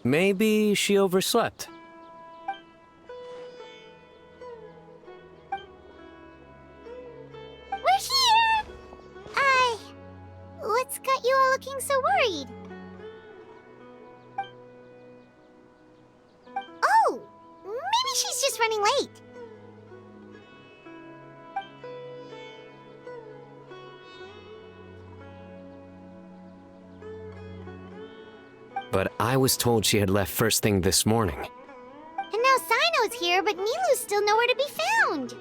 Maybe she overslept. We're here! What's got you all looking so worried? Oh! Maybe she's just running late. But I was told she had left first thing this morning. And now Sino's here, but Nilu's still nowhere to be found.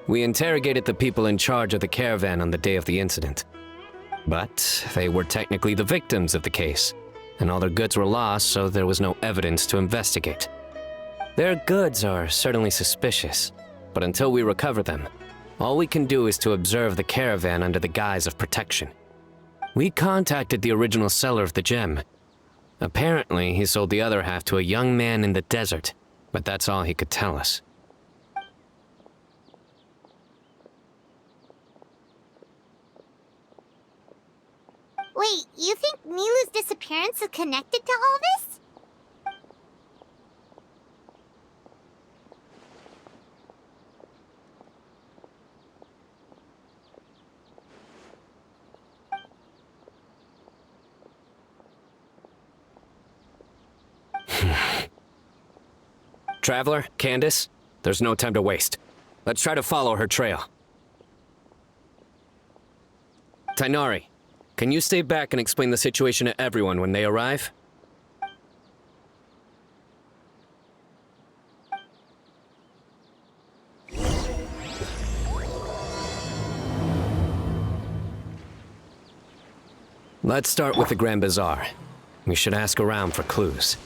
We interrogated the people in charge of the caravan on the day of the incident. But they were technically the victims of the case, and all their goods were lost, so there was no evidence to investigate. Their goods are certainly suspicious, but until we recover them, all we can do is to observe the caravan under the guise of protection. We contacted the original seller of the gem. Apparently, he sold the other half to a young man in the desert, but that's all he could tell us. Wait, you think Nilu's disappearance is connected to all this? Traveler, Candace, there's no time to waste. Let's try to follow her trail. Tainari, can you stay back and explain the situation to everyone when they arrive? Let's start with the Grand Bazaar. We should ask around for clues.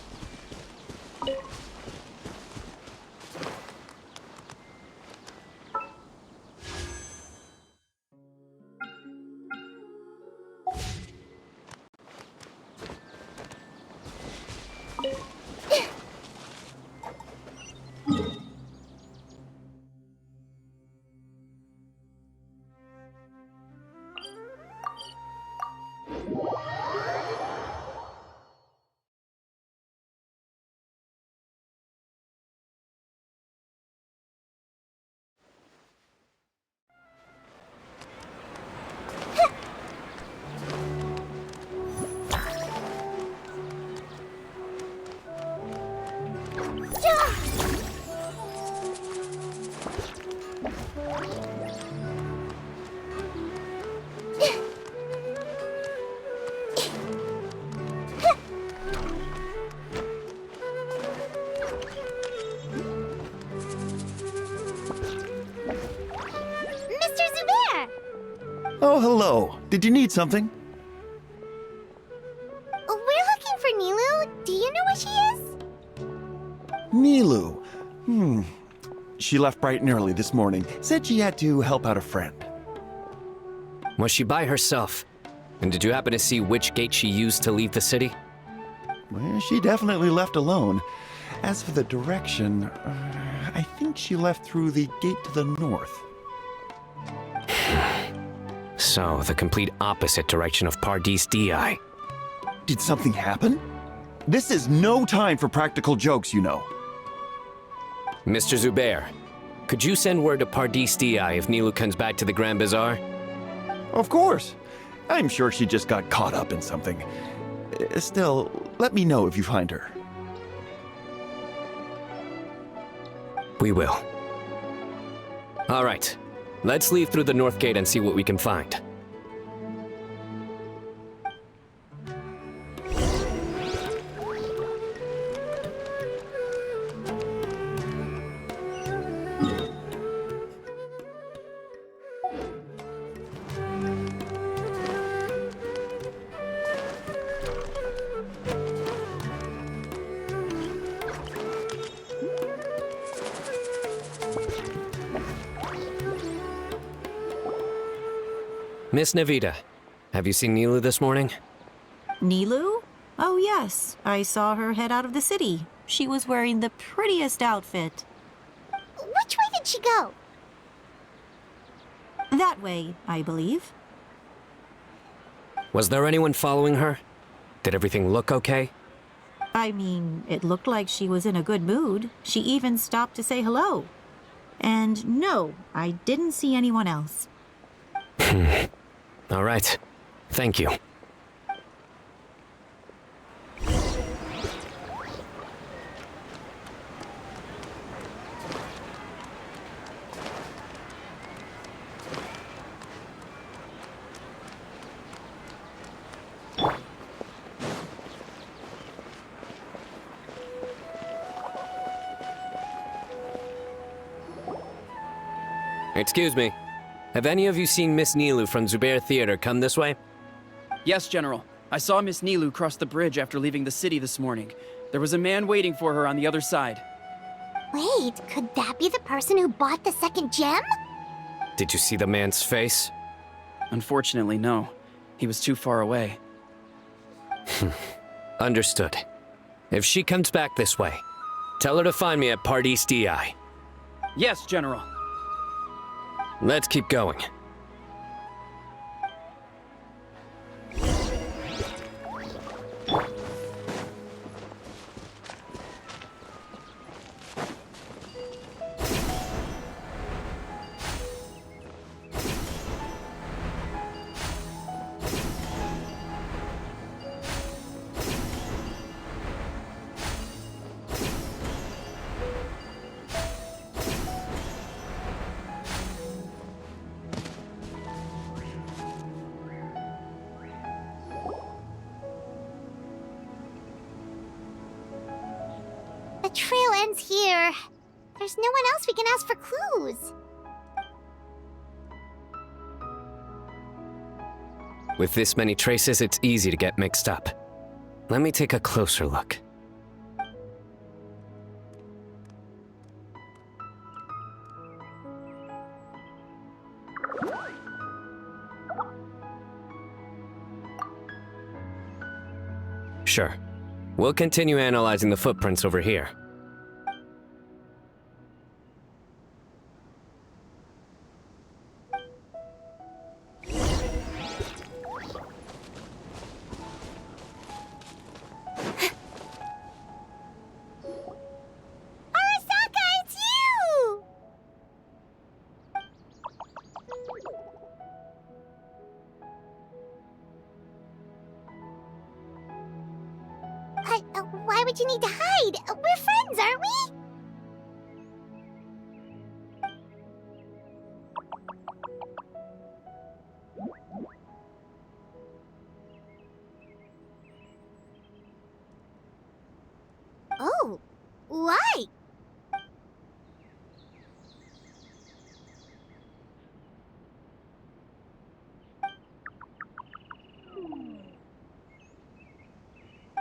Mr. Zubair! Oh, hello. Did you need something? We're looking for Nilu. Do you know where she is? Nilu. She left bright and early this morning. Said she had to help out a friend. Was she by herself? And did you happen to see which gate she used to leave the city? Well, she definitely left alone. As for the direction, I think she left through the gate to the north. So, the complete opposite direction of Pardis Di. Did something happen? This is no time for practical jokes, you know. Mr. Zubair, could you send word to Pardis Di if Nilu comes back to the Grand Bazaar? Of course. I'm sure she just got caught up in something. Still, let me know if you find her. We will. All right. Let's leave through the north gate and see what we can find. Miss Nahida, have you seen Nilu this morning? Nilu? Oh yes, I saw her head out of the city. She was wearing the prettiest outfit. Which way did she go? That way, I believe. Was there anyone following her? Did everything look okay? I mean, it looked like she was in a good mood. She even stopped to say hello. And no, I didn't see anyone else. All right. Thank you. Excuse me. Have any of you seen Miss Nilu from Zubair Theater come this way? Yes, General. I saw Miss Nilu cross the bridge after leaving the city this morning. There was a man waiting for her on the other side. Wait, could that be the person who bought the second gem? Did you see the man's face? Unfortunately, no. He was too far away. Understood. If she comes back this way, tell her to find me at Pardis DI. Yes, General. Let's keep going. The trail ends here. There's no one else we can ask for clues. With this many traces, it's easy to get mixed up. Let me take a closer look. Sure. We'll continue analyzing the footprints over here. Arasaka, it's you! Why would you need to hide? We're friends, aren't we? Oh, why?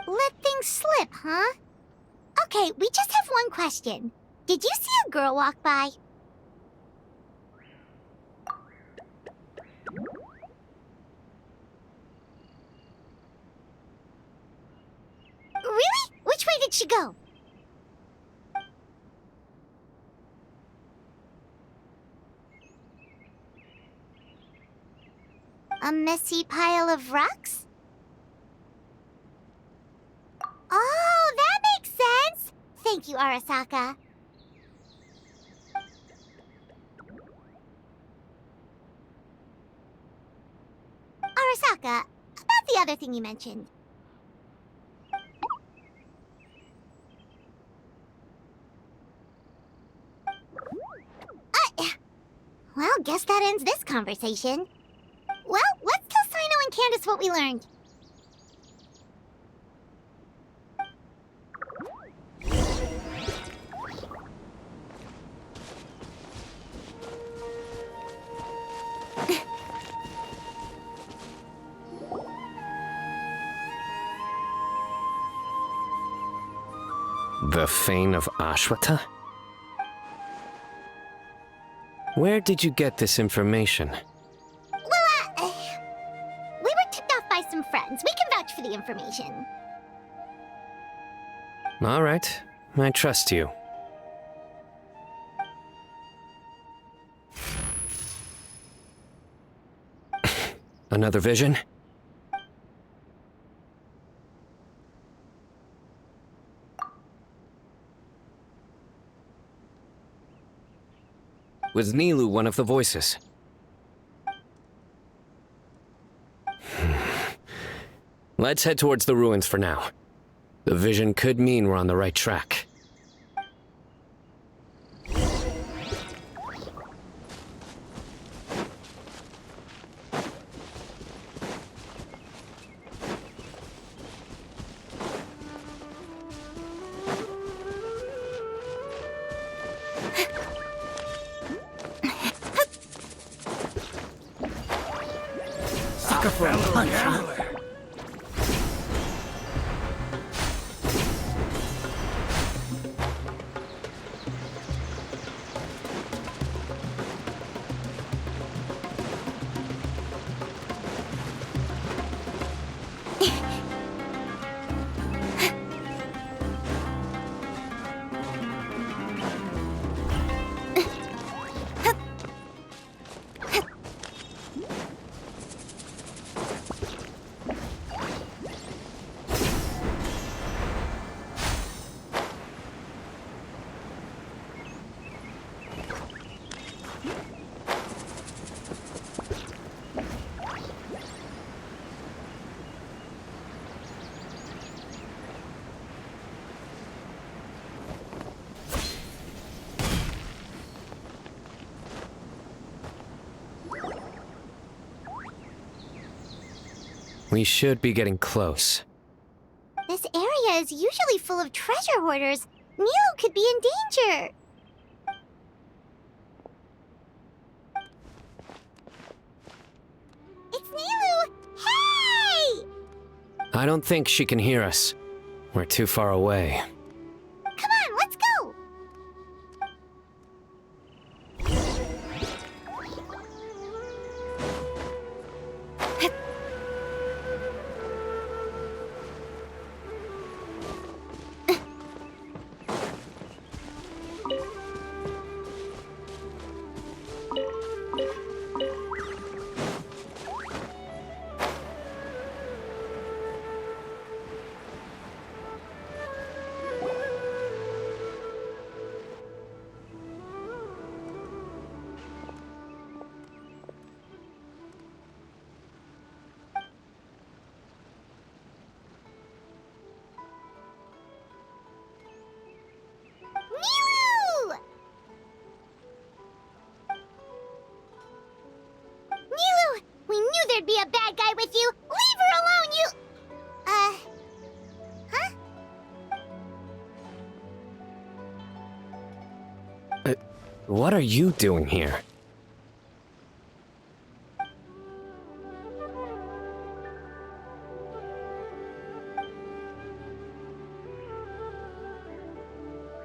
Let things slip, huh? Okay, we just have one question. Did you see a girl walk by? Really? Which way did she go? A messy pile of rocks? Oh, that makes sense! Thank you, Arasaka. Arasaka, about the other thing you mentioned. Well, guess that ends this conversation. Well, let's tell Sino and Candace what we learned. The Fane of Ashwata? Where did you get this information? Well, we were tipped off by some friends. We can vouch for the information. All right, I trust you. Another vision? Was Nilu one of the voices? Let's head towards the ruins for now. The vision could mean we're on the right track. Sucker for a punch, huh? We should be getting close. This area is usually full of treasure hoarders. Nilu could be in danger. It's Nilu! Hey! I don't think she can hear us. We're too far away. Come on, let's go! Nilu! Nilu! We knew there'd be a bad guy with you! Leave her alone, you... Huh? What are you doing here?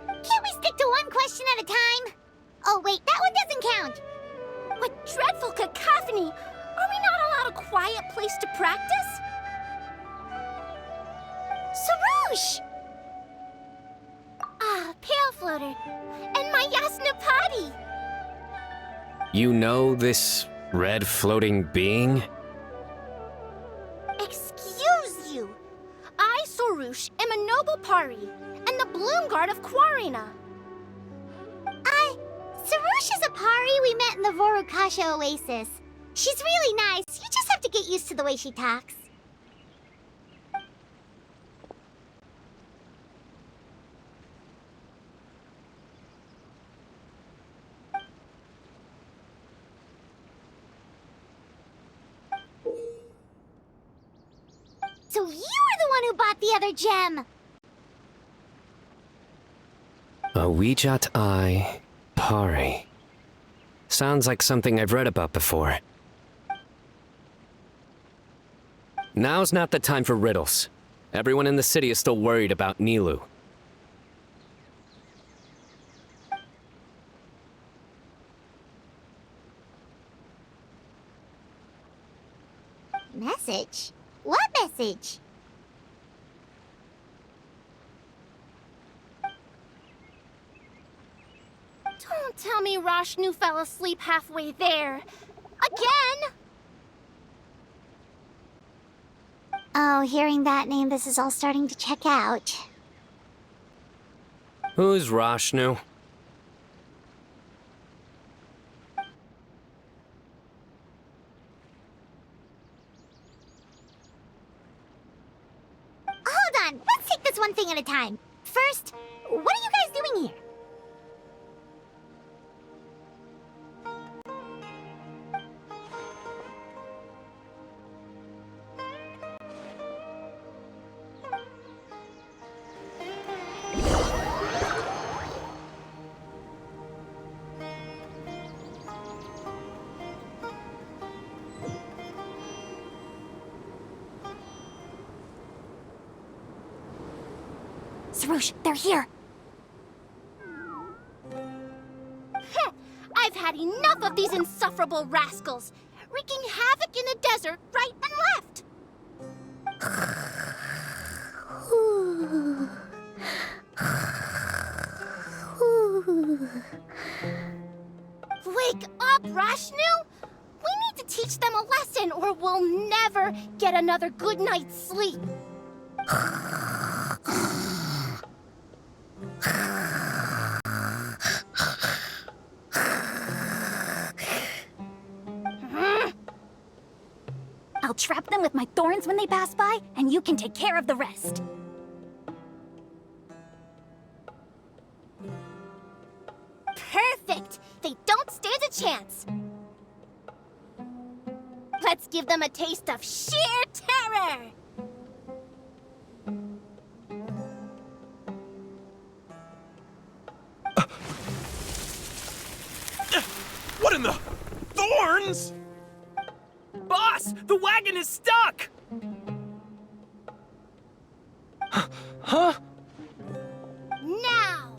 Can't we stick to one question at a time? Oh wait, that one doesn't count! What dreadful cacophony! Are we not allowed a quiet place to practice? Sarouche! Ah, Pale Floater. And my Yasnapati! You know this red floating being? Excuse you! I, Sarouche, am a noble Pari, and the Bloom Guard of Quarina. Sarouche is a Pari we met in the Vorukasha Oasis. She's really nice. You just have to get used to the way she talks. So you were the one who bought the other gem! A Wijat Eye Pari. Sounds like something I've read about before. Now's not the time for riddles. Everyone in the city is still worried about Nilu. Message? What message? Don't tell me Rashnu fell asleep halfway there. Again! Oh, hearing that name, this is all starting to check out. Who's Rashnu? thing at a time. First, what are you guys doing here? Sabseruz, they're here. I've had enough of these insufferable rascals, wreaking havoc in the desert right and left. Wake up, Rashnu! We need to teach them a lesson or we'll never get another good night's sleep. I'll trap them with my thorns when they pass by, and you can take care of the rest. Perfect! They don't stand a chance. Let's give them a taste of sheer terror! What in the... Thorns? Boss, the wagon is stuck! Huh? Now!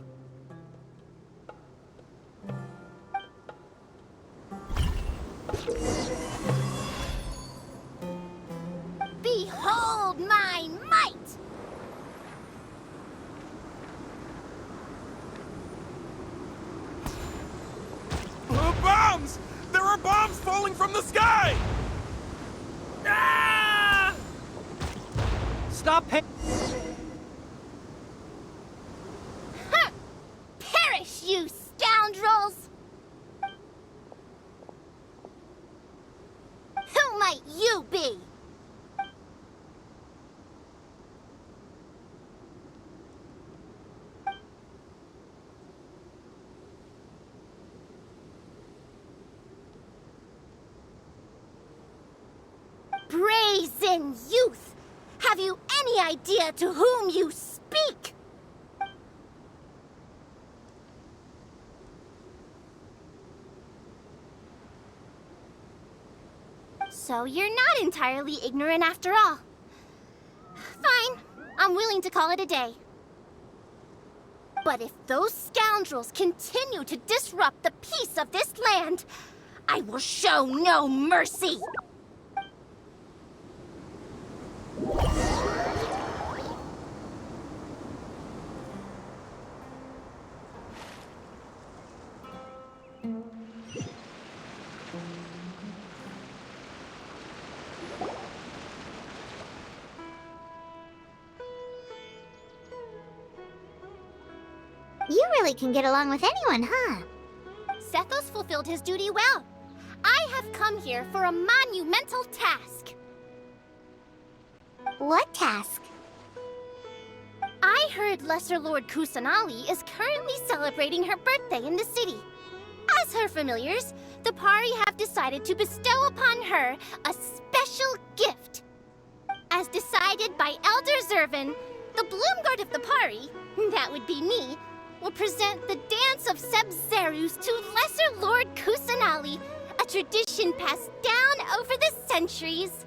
Behold my might! Bombs! There are bombs falling from the sky! Ah! Stop it! Huh! Perish, you scoundrels! Who might you be? Brazen youth! Have you any idea to whom you speak? So you're not entirely ignorant after all. Fine, I'm willing to call it a day. But if those scoundrels continue to disrupt the peace of this land, I will show no mercy! You really can get along with anyone, huh? Sethos fulfilled his duty well. I have come here for a monumental task. What task? I heard Lesser Lord Kusanali is currently celebrating her birthday in the city. As her familiars, the Pari have decided to bestow upon her a special gift. As decided by Elder Zervin, the Bloomguard of the Pari, that would be me, will present the Dance of Sabseruz to Lesser Lord Kusanali, a tradition passed down over the centuries.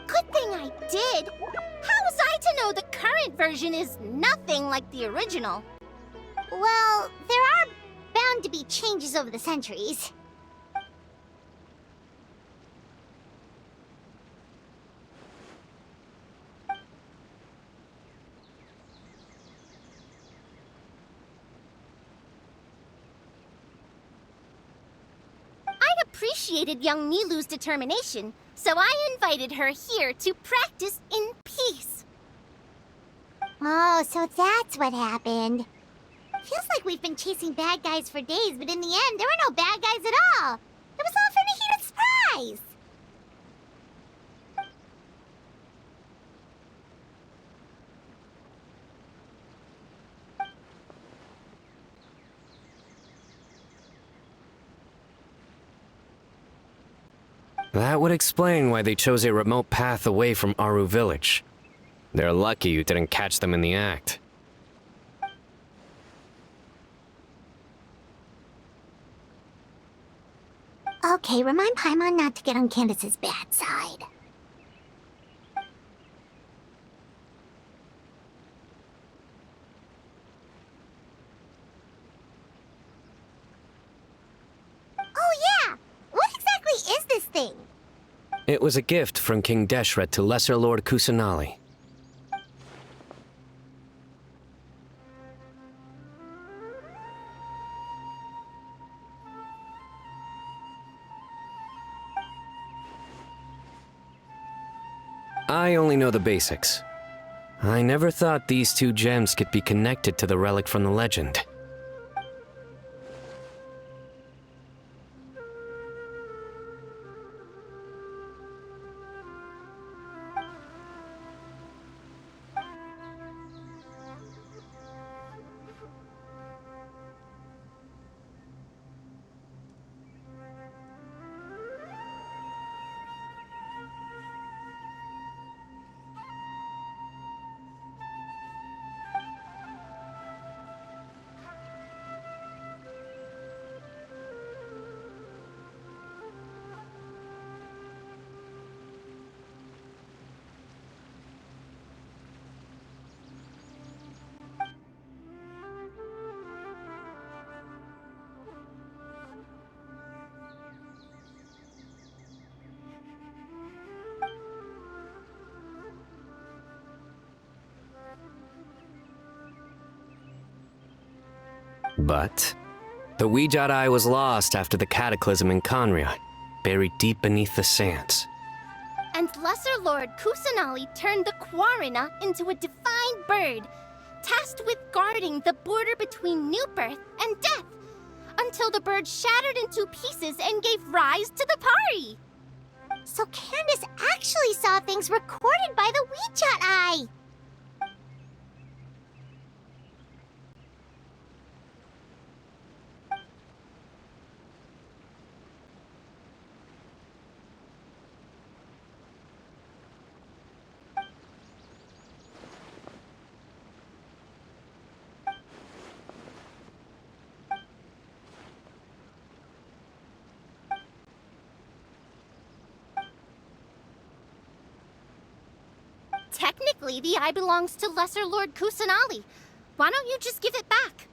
Good thing I did. How was I to know the current version is nothing like the original? Well, there are bound to be changes over the centuries. I appreciated young Nilu's determination, so I invited her here to practice in peace. Oh, so that's what happened. Feels like we've been chasing bad guys for days, but in the end, there were no bad guys at all. It was all for Nahida's surprise. That would explain why they chose a remote path away from Aru village. They're lucky you didn't catch them in the act. Okay, remind Paimon not to get on Candace's bad side. Oh yeah! What exactly is this thing? It was a gift from King Deshret to Lesser Lord Kusanali. I only know the basics. I never thought these two gems could be connected to the relic from the legend. But the Weejat Eye was lost after the cataclysm in Conria, buried deep beneath the sands. And Lesser Lord Kusanali turned the Quarina into a divine bird, tasked with guarding the border between new birth and death, until the bird shattered into pieces and gave rise to the Pari. So Candace actually saw things recorded by the Weejat Eye! Technically, the eye belongs to Lesser Lord Kusanali. Why don't you just give it back?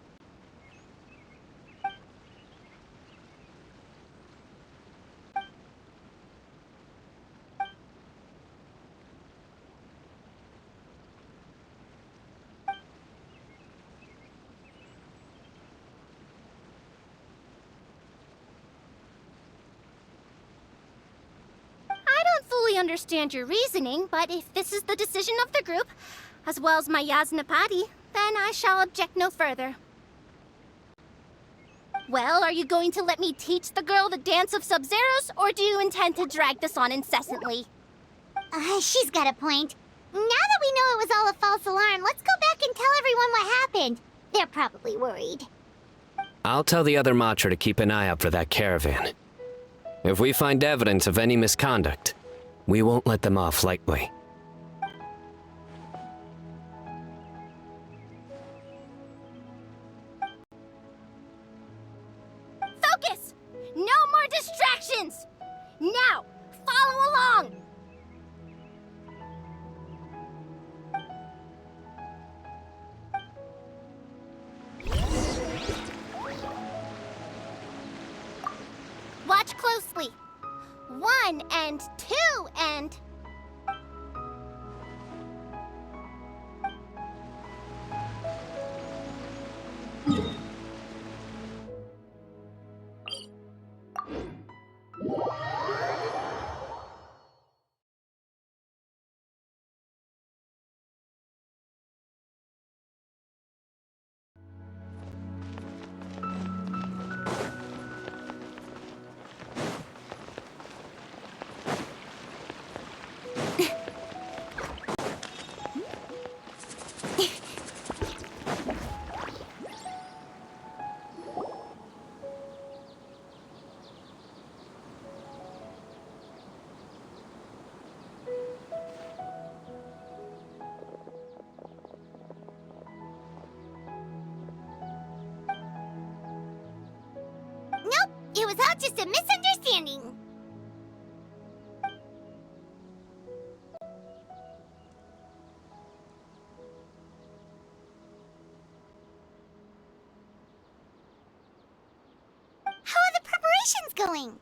Fully understand your reasoning, but if this is the decision of the group, as well as my Yaznapati, then I shall object no further. Well, are you going to let me teach the girl the dance of Sabseruz, or do you intend to drag this on incessantly? She's got a point. Now that we know it was all a false alarm, let's go back and tell everyone what happened. They're probably worried. I'll tell the other Matra to keep an eye out for that caravan. If we find evidence of any misconduct, we won't let them off lightly. Focus! No more distractions! Now, follow along! Watch closely. 1 and 2 and... was all just a misunderstanding. How are the preparations going?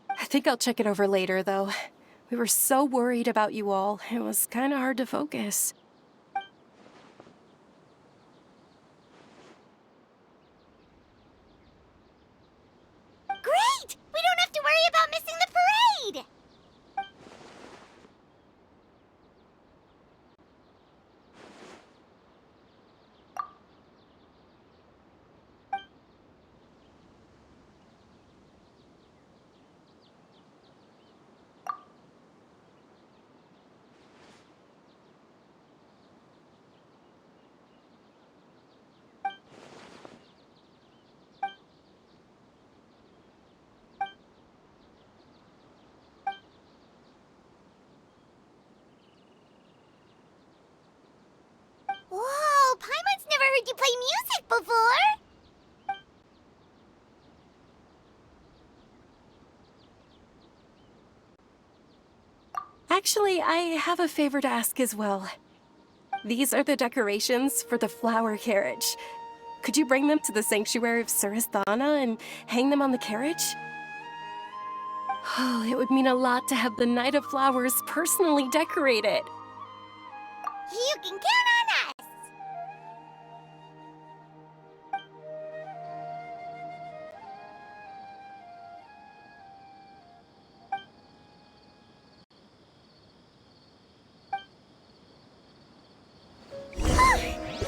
I think I'll check it over later, though. We were so worried about you all. It was kind of hard to focus. Great! We don't have to worry about missing the parade! Whoa, Paimon's never heard you play music before! Actually, I have a favor to ask as well. These are the decorations for the flower carriage. Could you bring them to the sanctuary of Suristana and hang them on the carriage? Oh, it would mean a lot to have the Night of Flowers personally decorated. You can count on us!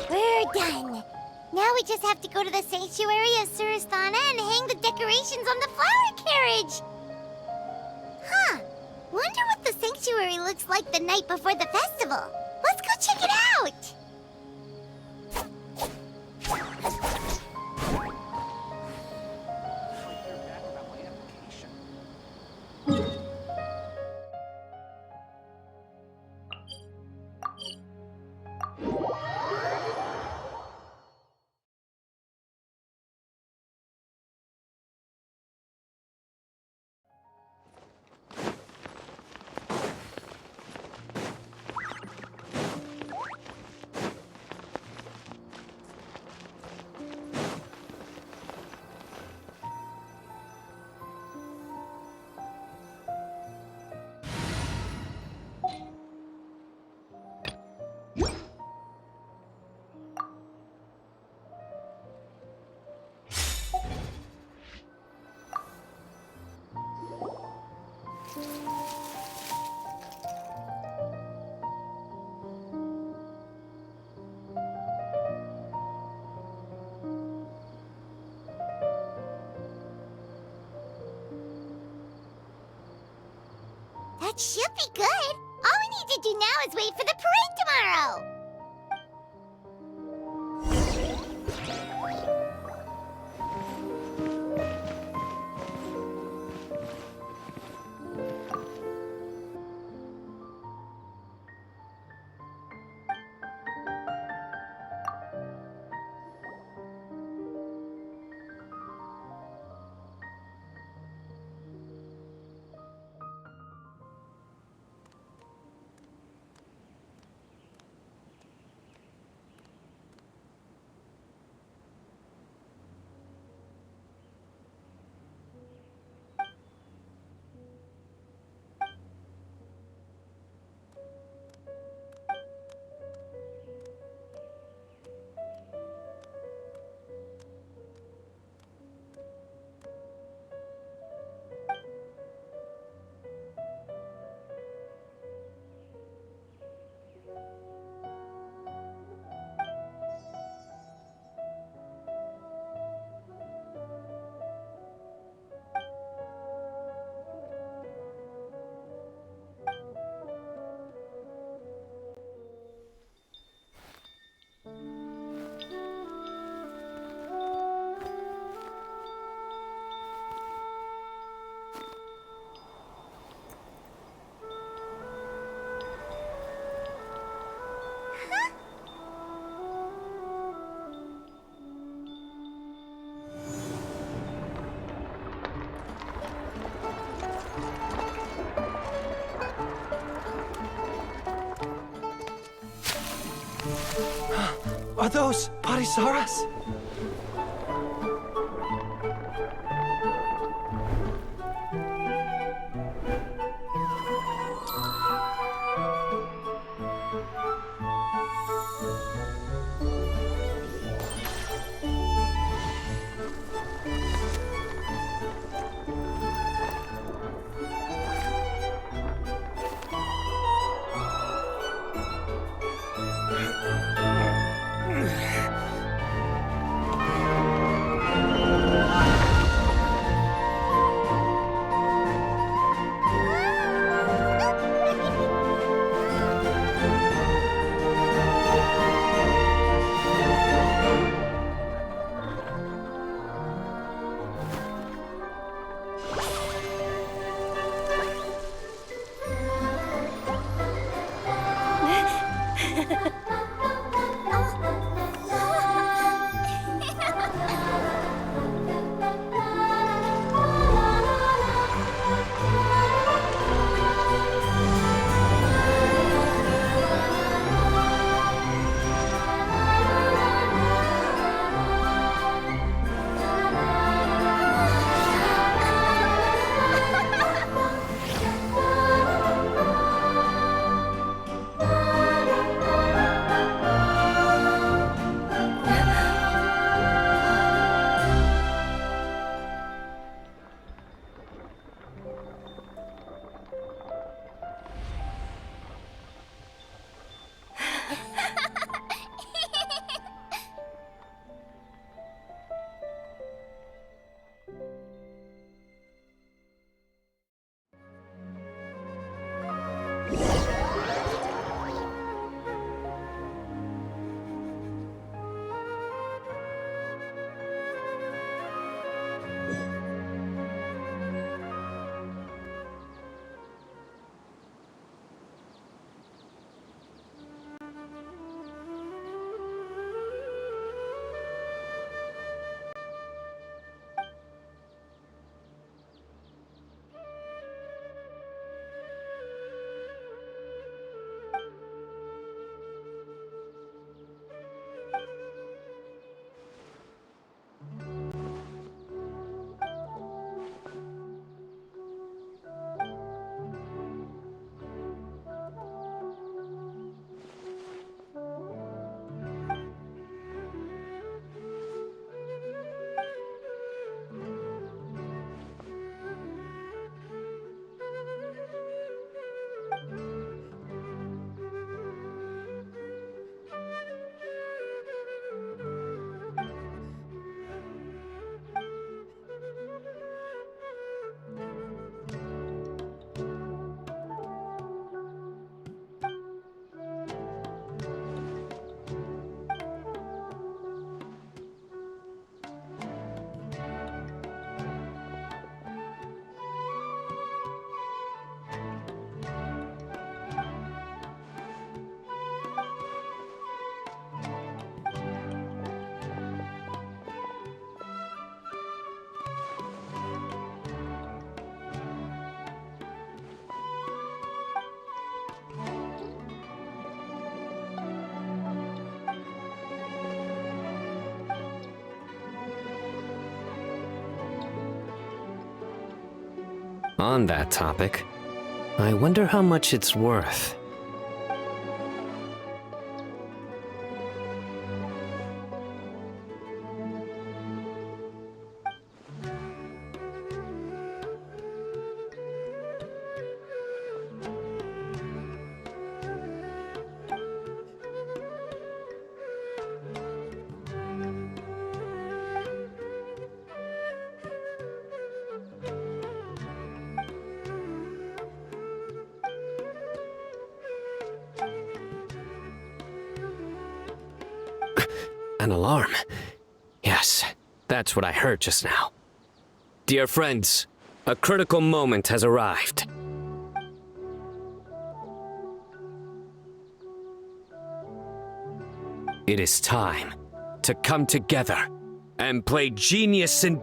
We're done. Now we just have to go to the sanctuary of Suristana and hang the decorations on the flower carriage. Huh. Wonder what the sanctuary looks like the night before the festival. Let's go check it out! That should be good. All we need to do now is wait for the parade tomorrow. Are those Parisaras? On that topic, I wonder how much it's worth. An alarm. Yes, that's what I heard just now. Dear friends, a critical moment has arrived. It is time to come together and play genius and...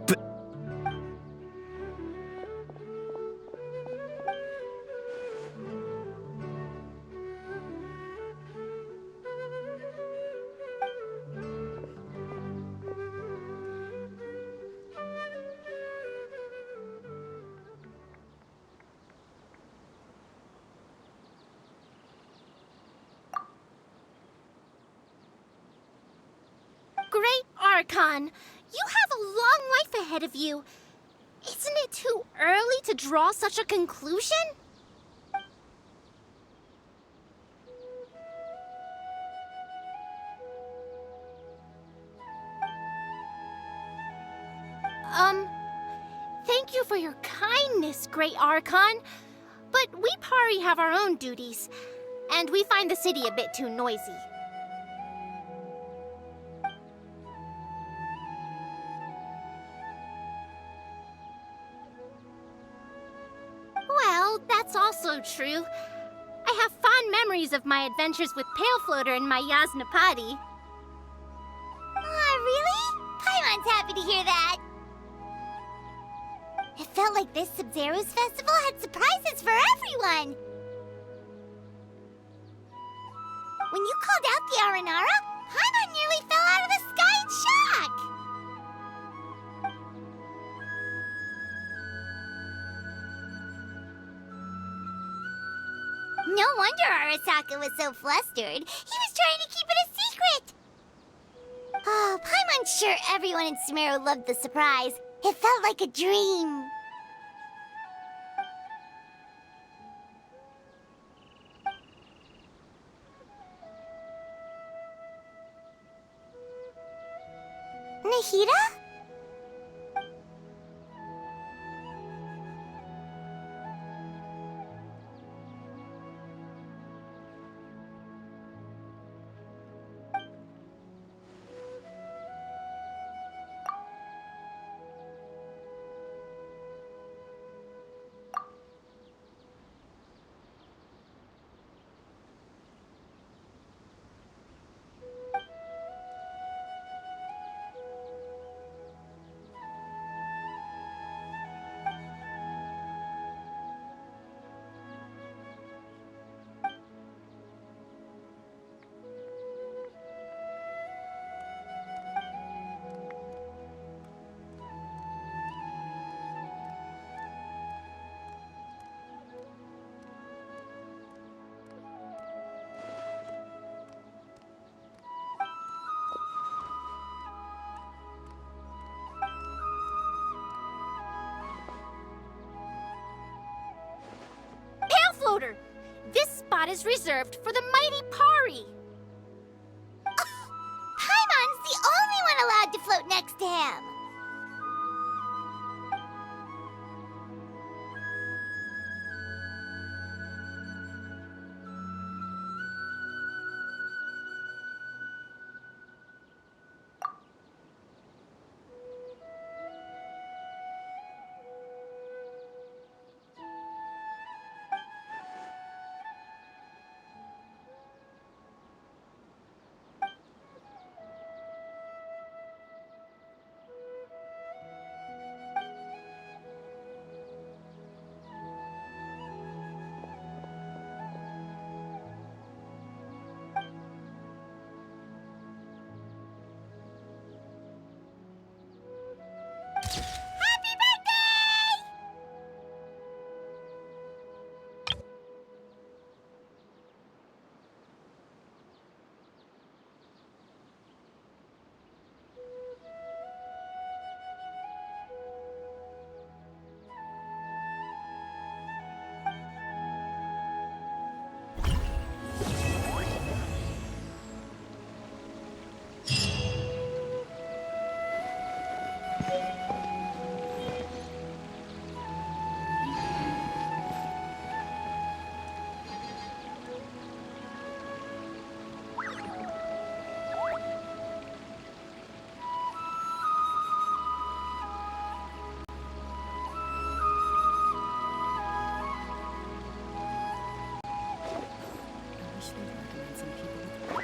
Great Archon, you have a long life ahead of you. Isn't it too early to draw such a conclusion? Thank you for your kindness, Great Archon. But we Pari have our own duties, and we find the city a bit too noisy. Well, that's also true. I have fond memories of my adventures with Pale Floater and my Yasnapati. Aw, really? Paimon's happy to hear that. It felt like this Sabseruz festival had surprises for everyone. When you called out the Aranara, Paimon nearly fell out of the sky in shock. No wonder Arasaka was so flustered. He was trying to keep it a secret. Oh, Paimon's sure everyone in Sumeru loved the surprise. It felt like a dream. Nahida? Floater, this spot is reserved for the mighty Pari. Paimon's the only one allowed to float next to him. Happy birthday! I wish they'd recommend some people with